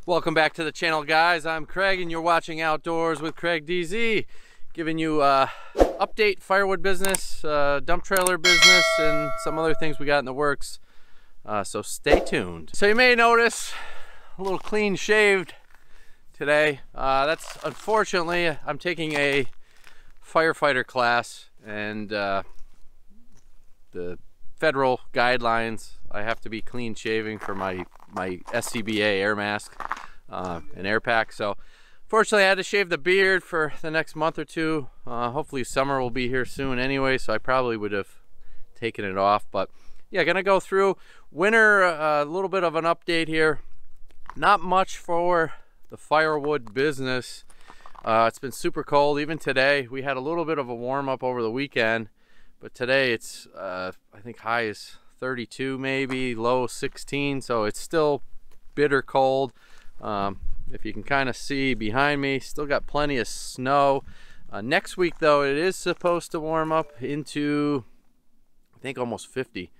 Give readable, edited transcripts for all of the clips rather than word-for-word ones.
Welcome back to the channel, guys. I'm Craig and you're watching Outdoors with Craig DZ, giving you update firewood business, dump trailer business, and some other things we got in the works, so stay tuned. So you may notice a little clean shaved today. That's unfortunately, I'm taking a firefighter class, and the federal guidelines, I have to be clean shaving for my SCBA air mask and air pack. So fortunately I had to shave the beard for the next month or two. Hopefully summer will be here soon anyway, so I probably would have taken it off. But yeah, gonna go through winter, a little bit of an update here. Not much for the firewood business. It's been super cold. Even today we had a little bit of a warm up over the weekend, but today it's I think high is 32 maybe, low 16, so it's still bitter cold. If you can kind of see behind me, still got plenty of snow. Next week though, it is supposed to warm up into I think almost 50,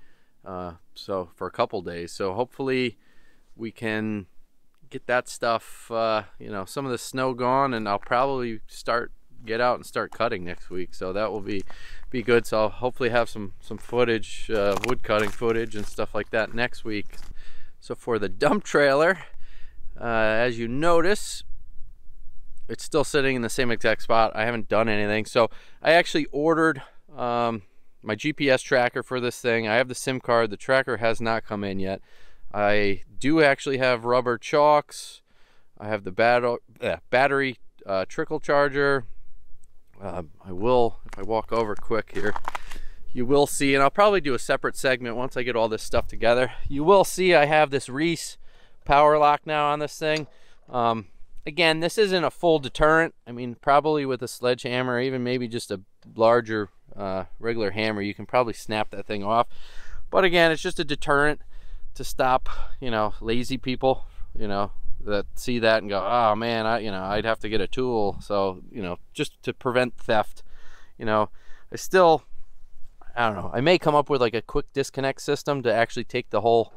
so for a couple days. So hopefully we can get that stuff, you know, some of the snow gone, and I'll probably get out and start cutting next week, so that will be good. So I'll hopefully have some footage, wood cutting footage and stuff like that next week. So for the dump trailer, as you notice, it's still sitting in the same exact spot. I haven't done anything. So I actually ordered my GPS tracker for this thing. I have the SIM card. The tracker has not come in yet. I do actually have rubber chocks. I have the battery trickle charger. I will, if I walk over quick here, you will see, and I'll probably do a separate segment once I get all this stuff together. You will see I have this Reese power lock now on this thing. Again, this isn't a full deterrent. I mean, probably with a sledgehammer, or even maybe just a larger regular hammer, you can probably snap that thing off. But again, it's just a deterrent to stop, you know, lazy people, you know, that see that and go, oh man, I'd have to get a tool. So, you know, just to prevent theft. You know, I don't know, I may come up with like a quick disconnect system to actually take the whole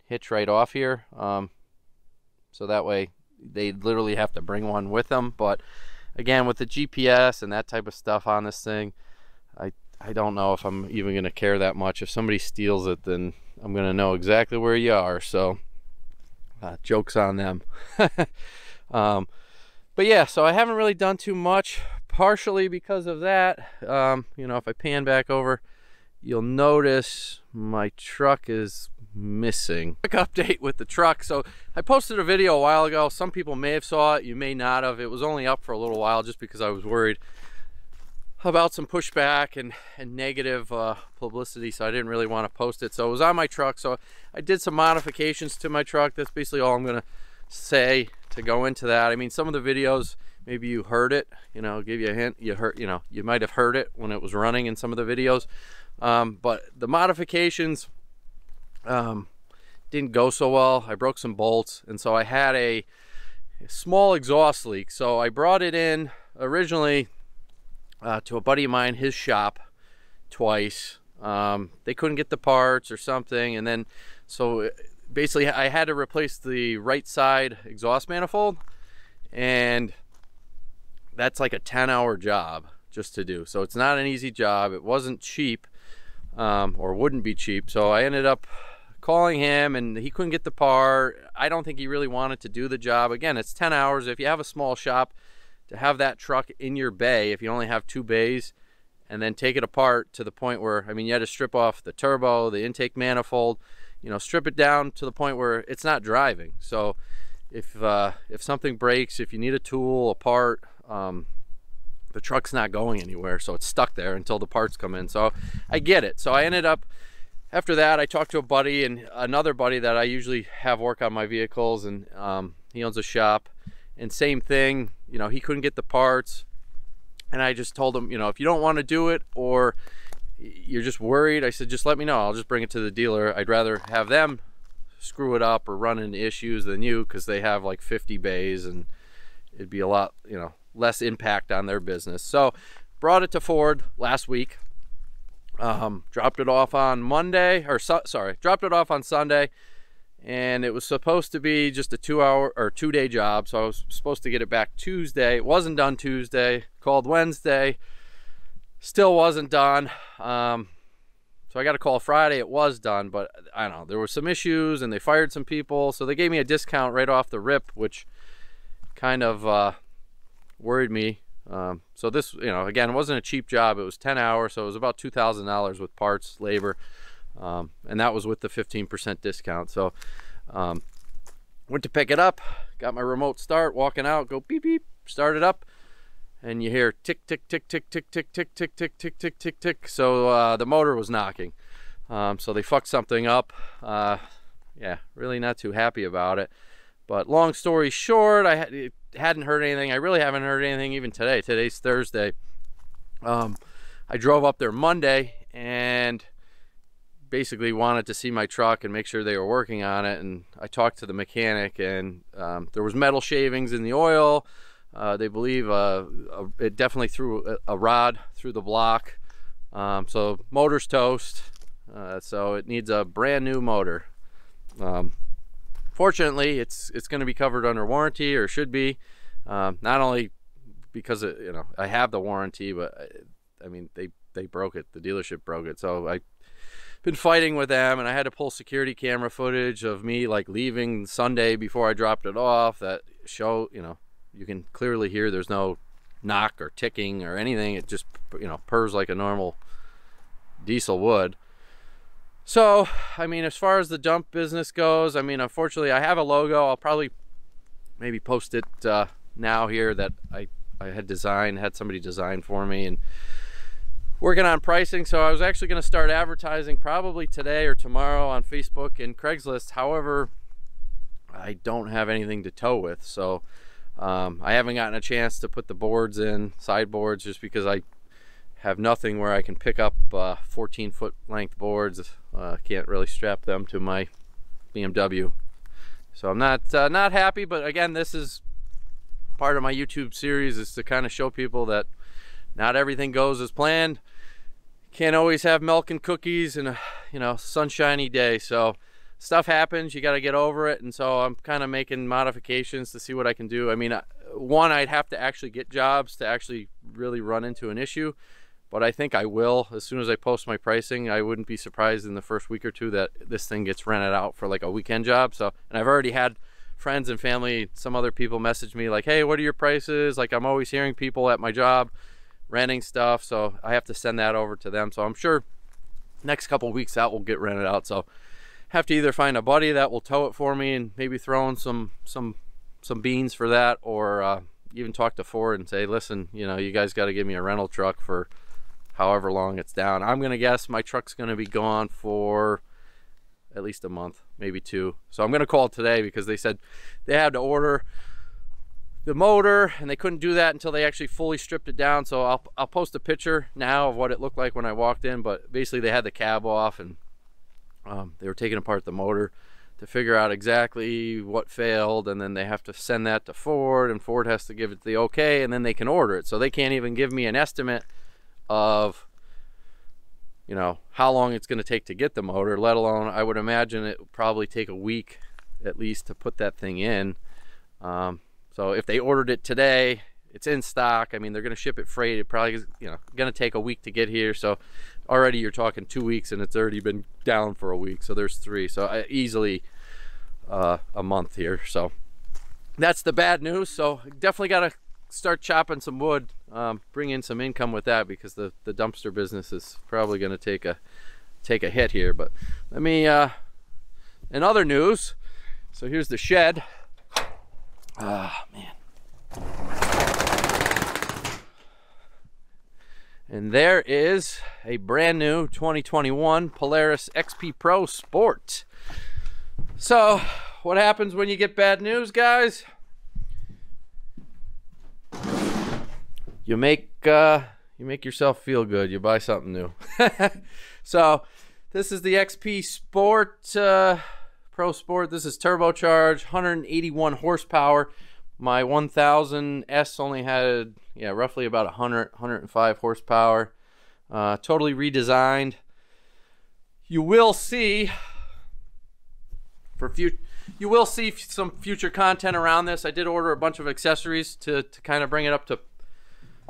hitch right off here, so that way they literally have to bring one with them. But again, with the GPS and that type of stuff on this thing, I don't know if I'm even going to care that much. If somebody steals it, then I'm going to know exactly where you are. So joke's on them. But yeah, so I haven't really done too much, partially because of that. You know, if I pan back over, you'll notice my truck is missing. Quick update with the truck. So I posted a video a while ago. Some people may have saw it, you may not have. It was only up for a little while just because I was worried about some pushback and negative publicity, so I didn't really want to post it. So it was on my truck. So I did some modifications to my truck. That's basically all I'm gonna say to go into that. I mean, some of the videos, maybe you heard it, you know, give you a hint. You might have heard it when it was running in some of the videos, but the modifications didn't go so well. I broke some bolts, and so I had a small exhaust leak. So I brought it in originally to a buddy of mine, his shop, twice. They couldn't get the parts or something, and then so basically I had to replace the right side exhaust manifold, and that's like a 10-hour job just to do. So it's not an easy job. It wasn't cheap, or wouldn't be cheap. So I ended up calling him, and he couldn't get the part. I don't think he really wanted to do the job. Again, it's 10 hours. If you have a small shop, to have that truck in your bay, if you only have 2 bays, and then take it apart to the point where, I mean, you had to strip off the turbo, the intake manifold, you know, strip it down to the point where it's not driving. So if something breaks, if you need a tool, a part, the truck's not going anywhere, so it's stuck there until the parts come in. So I get it. So I ended up, after that, I talked to a buddy, and another buddy that I usually have work on my vehicles, and he owns a shop, and same thing, you know, he couldn't get the parts, and I just told him, you know, if you don't want to do it, or you're just worried, I said, just let me know. I'll just bring it to the dealer. I'd rather have them screw it up or run into issues than you, because they have like 50 bays, and it'd be a lot, you know, less impact on their business. So brought it to Ford last week. Dropped it off on Monday, or sorry, dropped it off on Sunday. and it was supposed to be just a 2-day job. So I was supposed to get it back Tuesday. It wasn't done Tuesday. Called Wednesday, still wasn't done. So I got a call Friday. It was done, but I don't know, there were some issues and they fired some people, so they gave me a discount right off the rip, which kind of worried me. So this, you know, again, it wasn't a cheap job. It was 10 hours, so it was about $2,000 with parts, labor, and that was with the 15% discount. So went to pick it up, got my remote start, walking out, go beep beep, start it up, and you hear tick tick tick tick tick tick tick tick tick tick tick tick tick. So the motor was knocking. So they fucked something up. Yeah, really not too happy about it. But long story short, I hadn't heard anything. I really haven't heard anything even today. Today's Thursday. I drove up there Monday and basically wanted to see my truck and make sure they were working on it. And I talked to the mechanic, and there was metal shavings in the oil. They believe it definitely threw a rod through the block. So motor's toast. So it needs a brand new motor. Fortunately, it's going to be covered under warranty, or should be. Not only because you know, I have the warranty, but I mean they broke it. The dealership broke it. So I've been fighting with them, and I had to pull security camera footage of me like leaving Sunday before I dropped it off. That show, you know, you can clearly hear there's no knock or ticking or anything. It just, you know, purrs like a normal diesel would. So, I mean, as far as the dump business goes, I mean, unfortunately, I have a logo. I'll probably maybe post it now here that I had somebody design for me, and working on pricing. So I was actually going to start advertising probably today or tomorrow on Facebook and Craigslist. However, I don't have anything to tow with, so I haven't gotten a chance to put the boards in, sideboards, just because I have nothing where I can pick up 14-foot length boards. Can't really strap them to my BMW, so I'm not happy. But again, this is part of my YouTube series, is to kind of show people that not everything goes as planned. Can't always have milk and cookies and a, you know, sunshiny day. So stuff happens, you got to get over it. And so I'm kind of making modifications to see what I can do. I mean, one, I'd have to actually get jobs to actually really run into an issue, but I think I will. As soon as I post my pricing, I wouldn't be surprised in the first week or two that this thing gets rented out for like a weekend job. So, and I've already had friends and family, some other people message me like, hey, what are your prices? Like, I'm always hearing people at my job renting stuff, so I have to send that over to them. So I'm sure next couple weeks that will get rented out. So have to either find a buddy that will tow it for me and maybe throw in some beans for that, or even talk to Ford and say, listen, you know, you guys got to give me a rental truck for however long it's down. I'm gonna guess my truck's gonna be gone for at least a month, maybe 2. So I'm gonna call today, because they said they had to order the motor and they couldn't do that until they actually fully stripped it down. So I'll post a picture now of what it looked like when I walked in. But basically they had the cab off, and they were taking apart the motor to figure out exactly what failed, and then they have to send that to Ford, and Ford has to give it the okay, and then they can order it. So they can't even give me an estimate of, you know, how long it's going to take to get the motor, let alone, I would imagine it would probably take a week at least to put that thing in. So if they ordered it today, it's in stock. I mean, they're going to ship it freight. It probably is, you know, going to take a week to get here. So already you're talking 2 weeks, and it's already been down for a week. So there's 3. So easily a month here. So that's the bad news. So definitely got to start chopping some wood, bring in some income with that, because the dumpster business is probably going to take a hit here. But let me in other news, so here's the shed. Ah, man. And there is a brand new 2021 Polaris XP Pro Sport. So what happens when you get bad news, guys? You make yourself feel good. You buy something new. So this is the XP Sport Pro Sport. This is turbocharged, 181 horsepower. My 1000S only had, yeah, roughly about 105 horsepower. Totally redesigned. You will see for future, you will see some future content around this. I did order a bunch of accessories to kind of bring it up to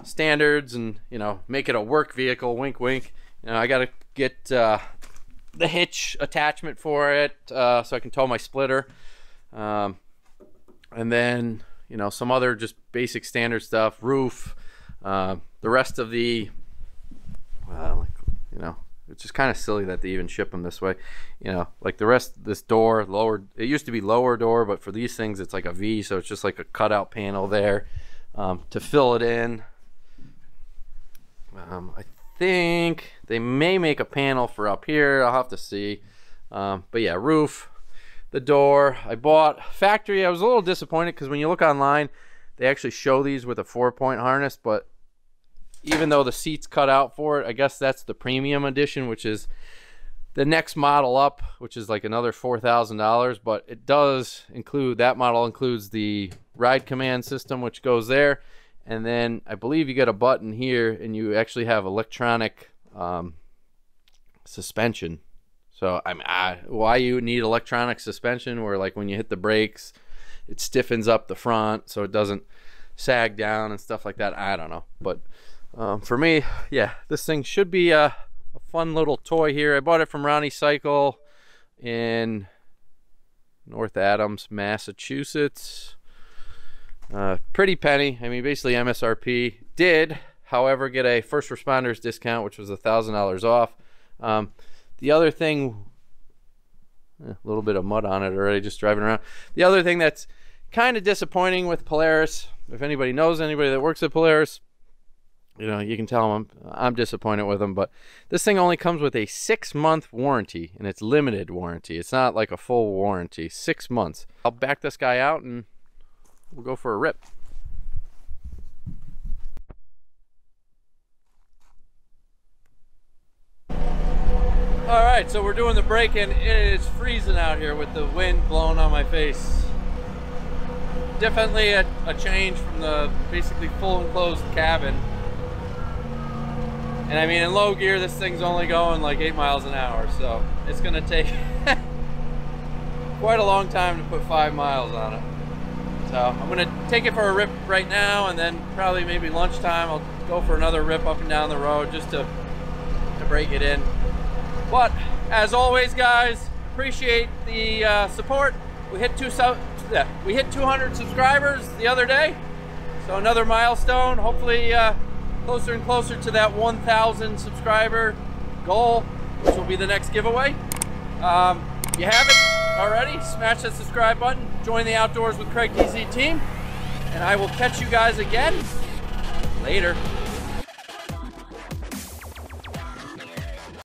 standards and, you know, make it a work vehicle. Wink, wink. You know, I got to get the hitch attachment for it so I can tow my splitter, and then, you know, some other just basic standard stuff, roof, the rest of the, you know, it's just kind of silly that they even ship them this way. You know, like the rest of this door, lower, it used to be lower door, but for these things it's like a V, so it's just like a cutout panel there to fill it in. I think they may make a panel for up here. I'll have to see. But yeah, roof, the door. I bought factory. I was a little disappointed because when you look online, they actually show these with a 4-point harness, but even though the seat's cut out for it, I guess that's the premium edition, which is the next model up, which is like another $4,000. But it does include, that model includes the ride command system, which goes there. And then I believe you get a button here and you actually have electronic suspension. So why you need electronic suspension, where like when you hit the brakes, it stiffens up the front so it doesn't sag down and stuff like that. I don't know. But for me, yeah, this thing should be a fun little toy here. I bought it from Ronnie Cycle in North Adams, Massachusetts. Pretty penny. I mean, basically MSRP. Did, however, get a first responders discount, which was $1,000 off. The other thing, a little bit of mud on it already just driving around. The other thing that's kind of disappointing with Polaris, if anybody knows anybody that works at Polaris, you know, you can tell them I'm disappointed with them, but this thing only comes with a 6-month warranty, and it's limited warranty. It's not like a full warranty. 6 months. I'll back this guy out and we'll go for a rip. All right, so we're doing the break-in. It is freezing out here with the wind blowing on my face. Definitely a change from the basically full enclosed cabin. And I mean, in low gear, this thing's only going like 8 miles an hour, so it's gonna take quite a long time to put 5 miles on it. So I'm gonna take it for a rip right now, and then probably maybe lunchtime I'll go for another rip up and down the road just to break it in. But as always, guys, appreciate the support. We hit 200 subscribers the other day, so another milestone. Hopefully closer and closer to that 1,000 subscriber goal, which will be the next giveaway. If you haven't already, smash that subscribe button, join the Outdoors with Craig DZ team, and I will catch you guys again later.